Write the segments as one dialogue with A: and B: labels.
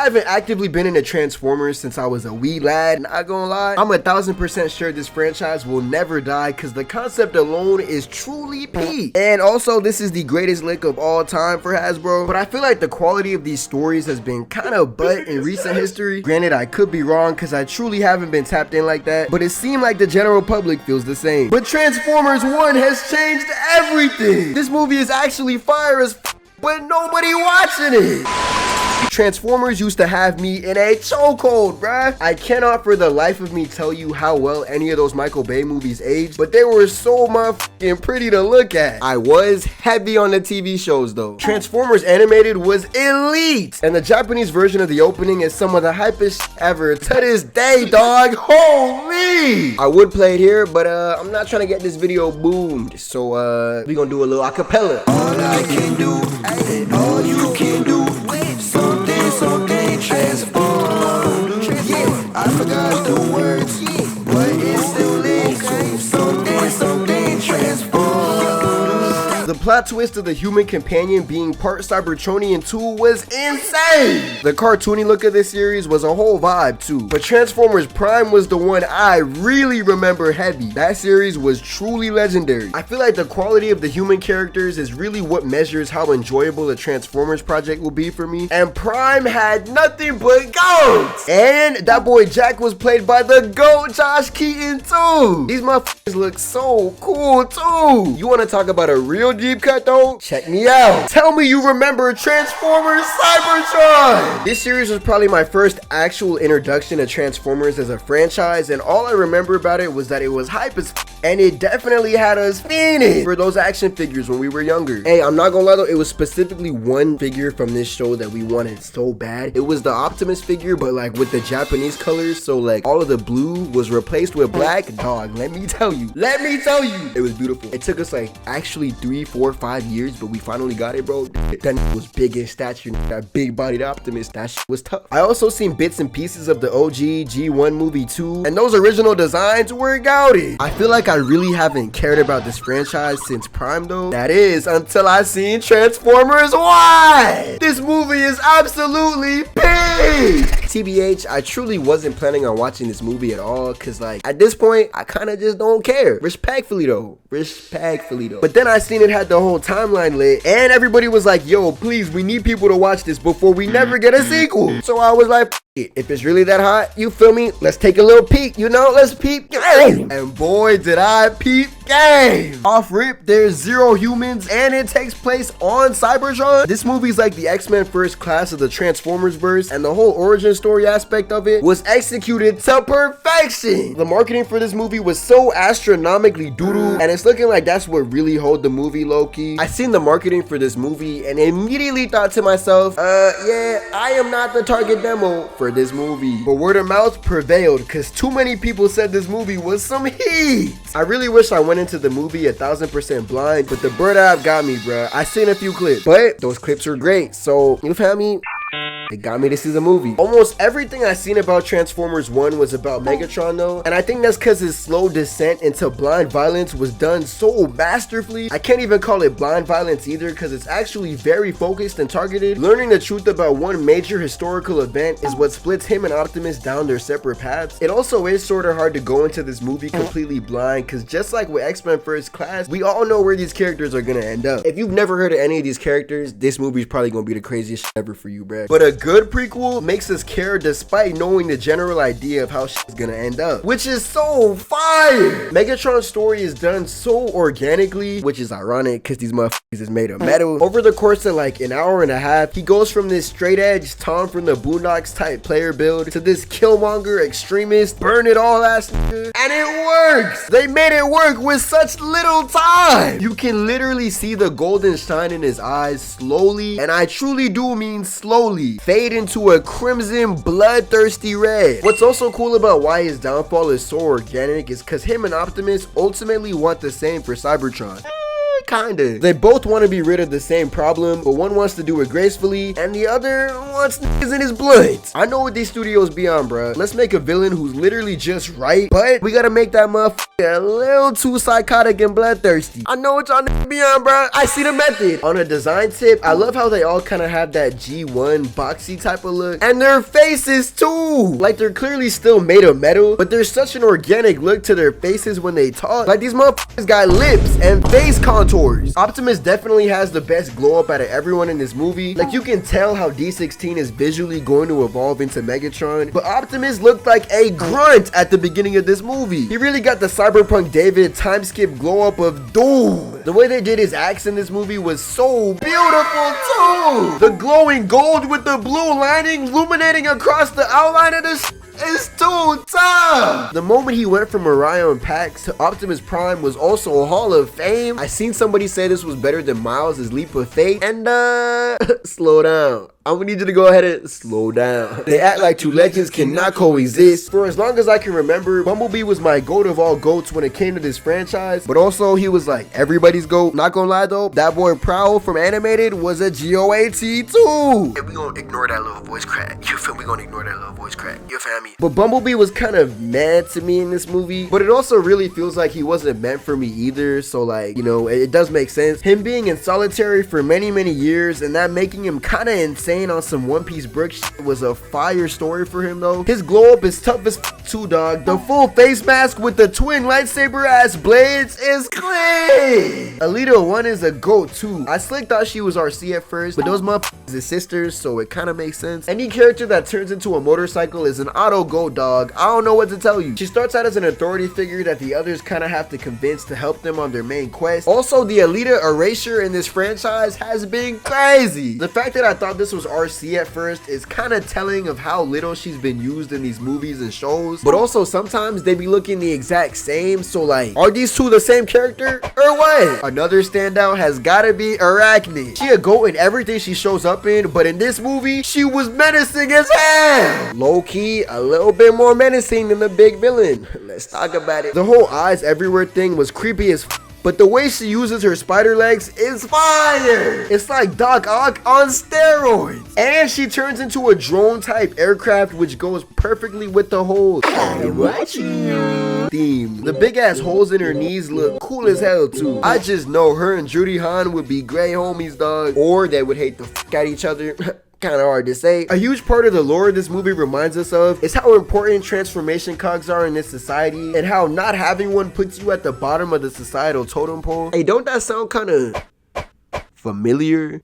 A: haven't actively been into Transformers since I was a wee lad, not gonna lie, I'm 1000% sure this franchise will never die because the concept alone is truly peak. And also, this is the greatest lick of all time for Hasbro, but I feel like the quality of these stories has been kind of butt in recent history. Granted, I could be wrong because I truly haven't been tapped in like that, but it seemed like the general public feels the same. But Transformers 1 has changed everything. This movie is actually fire as f, but nobody watching it. Transformers used to have me in a chokehold, bruh. I cannot for the life of me tell you how well any of those Michael Bay movies aged, but they were so motherfucking pretty to look at. I was heavy on the TV shows though. Transformers Animated was elite, and the Japanese version of the opening is some of the hypest ever to this day, dog. Holy! I would play it here, but I'm not trying to get this video boomed, so we gonna do a little acapella.
B: All I can do, all you can do, something transform. Yeah, I forgot the words, but it still links. Something transform.
A: The plot twist of the human companion being part cybertronian too was insane. The cartoony look of this series was a whole vibe too, but Transformers Prime was the one I really remember heavy. That series was truly legendary. I feel like the quality of the human characters is really what measures how enjoyable the Transformers project will be for me, and Prime had nothing but goats. And that boy Jack was played by the GOAT Josh Keaton too. These motherfuckers look so cool too. You want to talk about a real deep cut though? Check me out. Tell me you remember Transformers Cybertron. This series was probably my first actual introduction to Transformers as a franchise, and all I remember about it was that it was hype as and it definitely had us fiending for those action figures when we were younger. Hey, I'm not gonna lie though, it was specifically one figure from this show that we wanted so bad. It was the Optimus figure, but like with the Japanese colors, so like all of the blue was replaced with black. Dog, let me tell you, it was beautiful. It took us like actually 3, 4, 5 years, but we finally got it, bro. That was big in stature, that big bodied Optimus, that shit was tough. I also seen bits and pieces of the OG G1 movie too, and those original designs were gouty. I feel like I really haven't cared about this franchise since Prime though. That is until I seen Transformers 1. This movie is absolutely peak. TBH, I truly wasn't planning on watching this movie at all, cause like at this point I kind of just don't care. Respectfully though. But then I seen it had the whole timeline lit, and everybody was like, yo, please, we need people to watch this before we never get a sequel. So I was like, if it's really that hot, you feel me? Let's take a little peek, you know? Let's peep. And boy, did I peep game. Off rip, there's 0 humans, and it takes place on Cybertron. This movie's like the X-Men First Class of the Transformers verse, and the whole origin story aspect of it was executed to perfection. The marketing for this movie was so astronomically doodoo, and it's looking like that's what really hold the movie low-key. I seen the marketing for this movie and immediately thought to myself, yeah, I am not the target demo for this movie. But word of mouth prevailed because too many people said this movie was some heat. I really wish I went into the movie 1000% blind, but the bird eye got me, bruh. I seen a few clips, but those clips were great, so you feel me? It got me to see the movie. Almost everything I seen about Transformers 1 was about Megatron though, and I think that's because his slow descent into blind violence was done so masterfully. I can't even call it blind violence either because it's actually very focused and targeted. Learning the truth about one major historical event is what splits him and Optimus down their separate paths. It also is sort of hard to go into this movie completely blind because just like with X-Men First Class, we all know where these characters are gonna end up. If you've never heard of any of these characters, this movie is probably gonna be the craziest shit ever for you, bruh. But a good prequel makes us care despite knowing the general idea of how shit's gonna end up, which is so fire. Megatron's story is done so organically, which is ironic because these motherfuckers is made of metal. Over the course of like an hour and a half, he goes from this straight edge Tom from the Boondocks type player build to this Killmonger extremist, burn it all ass nigga, and it works. They made it work with such little time. You can literally see the golden shine in his eyes slowly, and I truly do mean slowly, fade into a crimson bloodthirsty red. What's also cool about why his downfall is so organic is because him and Optimus ultimately want the same for Cybertron. kinda. They both want to be rid of the same problem, but one wants to do it gracefully, and the other wants niggas in his blood. I know what these studios be on, bruh. Let's make a villain who's literally just right, but we gotta make that motherfucker a little too psychotic and bloodthirsty. I know what y'all niggas be on, bruh. I see the method. On a design tip, I love how they all kind of have that G1 boxy type of look, and their faces too. Like they're clearly still made of metal, but there's such an organic look to their faces when they talk. Like these motherfuckers got lips and face contours. Optimus definitely has the best glow up out of everyone in this movie. Like you can tell how D16 is visually going to evolve into Megatron, but Optimus looked like a grunt at the beginning of this movie. He really got the cyberpunk David time skip glow up of doom. The way they did his axe in this movie was so beautiful too. The glowing gold with the blue lining illuminating across the outline of this is too tough. The moment he went from Mariah and Pax to Optimus Prime was also a Hall of Fame. I seen somebody say this was better than Miles' Leap of Faith, and slow down. I'm gonna need you to go ahead and slow down. They act like two legends cannot coexist. For as long as I can remember, Bumblebee was my goat of all goats when it came to this franchise, but also he was like everybody's goat. Not gonna lie though, that boy Prowl from Animated was a GOAT too. And we gonna ignore that little voice crack. You feel me? We gonna ignore that little voice crack. You feel me? But Bumblebee was kind of mad to me in this movie, but it also really feels like he wasn't meant for me either. So like, you know, it does make sense. Him being in solitary for many years and that making him kind of insane on some One Piece brick shit was a fire story for him though. His glow up is tough as too, dog. The full face mask with the twin lightsaber ass blades is clean. Elita 1 is a goat too. I slick thought she was RC at first, but those motherfuckers is sisters, so it kind of makes sense. Any character that turns into a motorcycle is an auto goat, dog. I don't know what to tell you. She starts out as an authority figure that the others kind of have to convince to help them on their main quest. Also, the Elita erasure in this franchise has been crazy. The fact that I thought this was RC at first is kind of telling of how little she's been used in these movies and shows, but also sometimes they be looking the exact same, so like, are these two the same character or what? Another standout has gotta be Arachnid. She a goat in everything she shows up in, but in this movie she was menacing as hell. Low-key a little bit more menacing than the big villain. Let's talk about it. The whole eyes everywhere thing was creepy as but the way she uses her spider legs is fire. It's like Doc Ock on steroids. And she turns into a drone type aircraft, which goes perfectly with the whole I'm watching you theme. The big ass holes in her knees look cool as hell too. I just know her and Judy Han would be great homies, dog. Or they would hate the fuck at each other. Kind of hard to say. A huge part of the lore this movie reminds us of is how important transformation cogs are in this society and how not having one puts you at the bottom of the societal totem pole. Hey, don't that sound kind of familiar?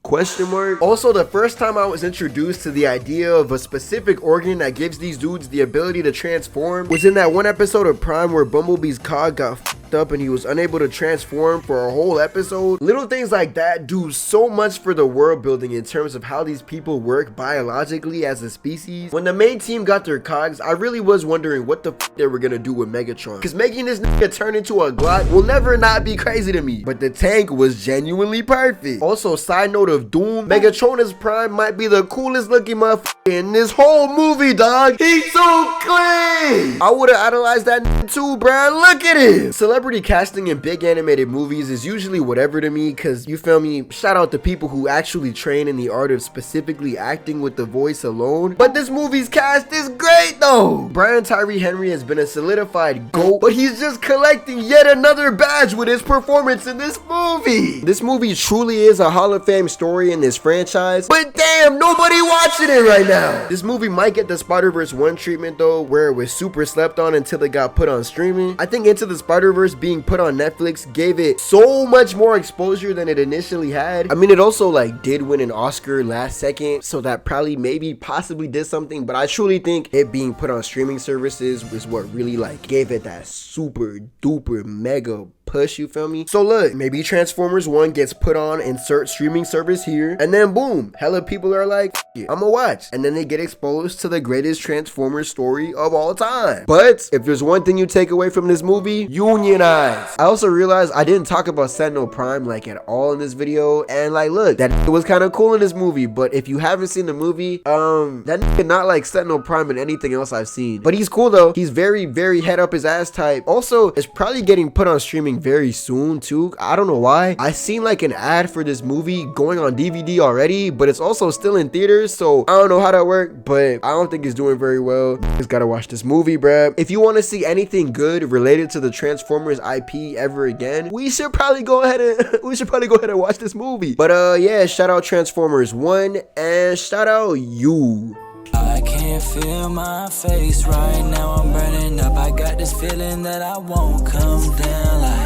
A: Question mark. Also, the first time I was introduced to the idea of a specific organ that gives these dudes the ability to transform was in that one episode of Prime where Bumblebee's cog got fucked up and he was unable to transform for a whole episode. Little things like that do so much for the world building in terms of how these people work biologically as a species. When the main team got their cogs, I really was wondering what the f they were gonna do with Megatron, because making this nigga turn into a glot will never not be crazy to me, but the tank was genuinely perfect. Also, side note of Doom, Megatron's Prime might be the coolest looking motherfucker in this whole movie, dog. He's so clean. I would have idolized that nigga too, bruh. Look at him. Celebrity casting in big animated movies is usually whatever to me, because you feel me, shout out to people who actually train in the art of specifically acting with the voice alone, but this movie's cast is great though. Brian Tyree Henry has been a solidified GOAT, but he's just collecting yet another badge with his performance in this movie. This movie truly is a Hall of Fame story in this franchise, but damn, nobody watching it right now. This movie might get the Spider-Verse 1 treatment though, where it was super slept on until it got put on streaming. I think Into the Spider-Verse being put on Netflix gave it so much more exposure than it initially had. I mean, it also like did win an Oscar last second, so that probably maybe possibly did something, but I truly think it being put on streaming services was what really like gave it that super duper mega push, you feel me? So look, maybe Transformers 1 gets put on insert streaming service here, and then boom, hella people are like, I'ma watch, and then they get exposed to the greatest Transformers story of all time. But if there's one thing you take away from this movie, unionize. I also realized I didn't talk about Sentinel Prime like at all in this video, and like look, that was kind of cool in this movie, but if you haven't seen the movie, that nigga not like Sentinel Prime in anything else I've seen, but he's cool though. He's very head up his ass type. Also, it's probably getting put on streaming coming very soon too. I don't know why. I seen like an ad for this movie going on DVD already, but it's also still in theaters, so I don't know how that worked, but I don't think it's doing very well. Just gotta watch this movie, bruh. If you want to see anything good related to the Transformers IP ever again, we should probably go ahead and watch this movie. But yeah, shout out Transformers 1 and shout out you.
C: I can't feel my face right now, I'm burning up. I got this feeling that I won't come down like